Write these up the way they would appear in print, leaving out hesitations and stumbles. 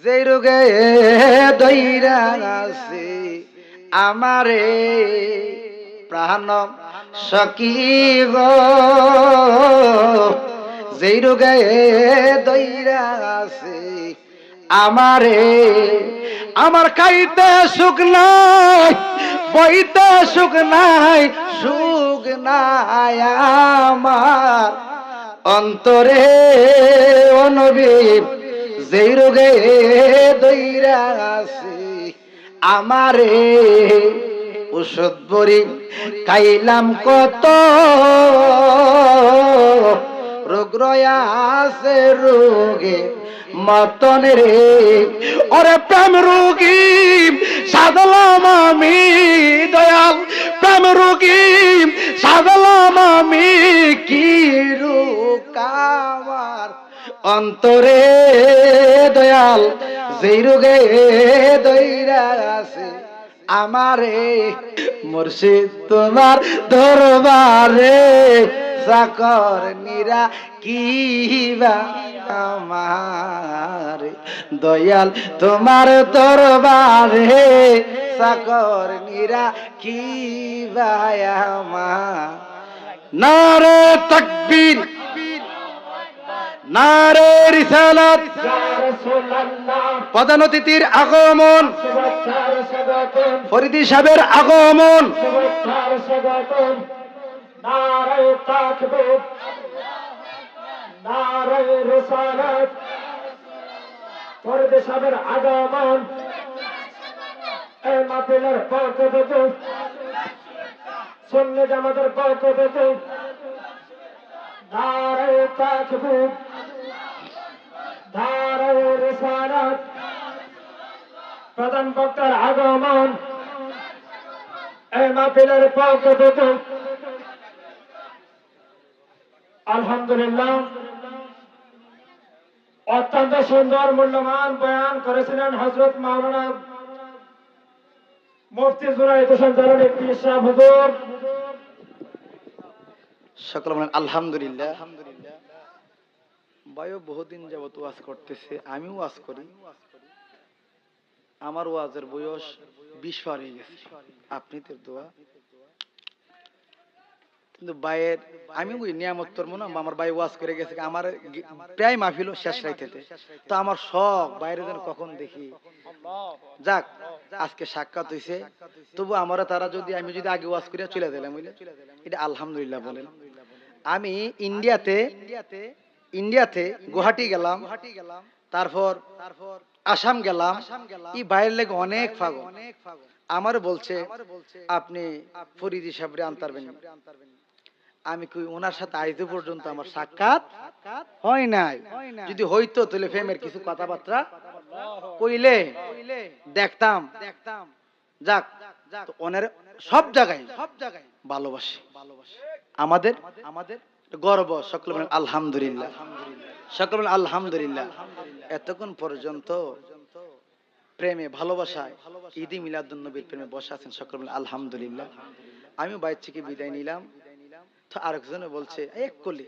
যেই রোগে দইরা আছে আমারে প্রাণ সখী গো, যেই রোগে দইরা আছে আমারে, আমার খাইতে সুখ নাই, বইতে সুখ নাই, সুখ নাই আমার অন্তরে ও নবী, যেই রোগে দইরা আছে আমারে, ওষুধ বড়ি খাইলাম কত, রোগ রয়া আছে রোগে মতন রে, ওরে প্রেম রোগী সাধলাম আমি দয়াল, প্রেম রোগী সাধলাম আমি, কি রোগ আমার অন্তরে দয়াল, যেই রোগে দইরা আছে আমারে, মুর্শিদ তোমার দরবারে চাকর নিরা কিবা আমার, দয়াল তোমার দরবারে চাকর নিরা কিবা আমার। নারে তাকবীর, নারে রিসালাত, প্রধান অতিথির আগমন, ফরিদি সাহেবের আগমন, নারে তাকবীর, নারে রিসালাত, ফরিদি সাহেবের আগমন, এই মাহফিলের পক্ষ থেকে, সুন্নি জামাতের পক্ষ থেকে নারে তাকবীর, নারে রিসালাত, প্রধান বক্তার আগমন, এই মাহফিলের পক্ষ থেকে আলহামদুলিল্লাহ। অত্যন্ত সুন্দর মূল্যবান বয়ান করেছিলেন হযরত মাওলানা মুফতি জুনায়েদ হোসেন জালালী পীর সাহেব হুজুর। সকল বলেন আলহামদুলিল্লাহ। ভাইও বহুদিন যাবত ওয়াজ করতেছে, আমিও ওয়াজ করি, আমার ওয়াজের বয়স 20 পার হয়ে গেছে, আপনাদের দোয়া। কিন্তু ভাইয়ের আমি ওই নিয়ামত তোর মনে, আমার ভাই ওয়াজ করে গেছে, আমার প্রায় মাহফিল শেষ রাইতেতে, তো আমার শখ বাইরে যেন কখন দেখি। যাক, আজকে সাক্ষাৎ হইছে, তবু আমরা তারা যদি আমি যদি আগে ওয়াজ করিয়া চলে দিলাম, এটা আলহামদুলিল্লাহ বলেন। আমি ইন্ডিয়াতে গুয়াহাটি গেলাম, তারপর আসাম গেলাম, এই বাইরের লেগে অনেক পাগল আমার বলছে আপনি ফরিদি সাহেব আনতারবেন। আমি কই ওনার সাথে আজ পর্যন্ত আমার সাক্ষাৎ হয় নাই, যদি হইতো তাহলে ফেমের কিছু কথাবার্তা কইলে দেখতাম। যাক, ওনার সব জায়গায় ভালোবাসি, আমাদের গর্ব। সকল বলেন আলহামদুলিল্লাহ, সকল বলেন আলহামদুলিল্লাহ। এতক্ষণ পর্যন্ত প্রেমে ভালোবাসায় ঈদে মিলাদুন নবীর প্রেমে বসে আছেন, সকল বলেন আলহামদুলিল্লাহ। আমিও বাইর থেকে বিদায় নিলাম, তো আরেকজনে বলছে এক কলি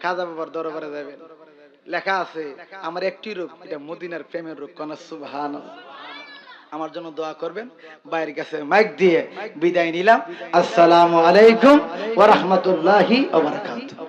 খাজা বাবার দরবারে যাবেন, লেখা আছে আমার একটি রূপ, এটা মদিনার প্রেমের রূপ, কোন সুবহানাল্লাহ। আমার জন্য দোয়া করবেন। বাইরের কাছে মাইক দিয়ে বিদায় নিলাম। আসসালামু আলাইকুম ওয়া রাহমাতুল্লাহি ওয়া বারাকাতুহু।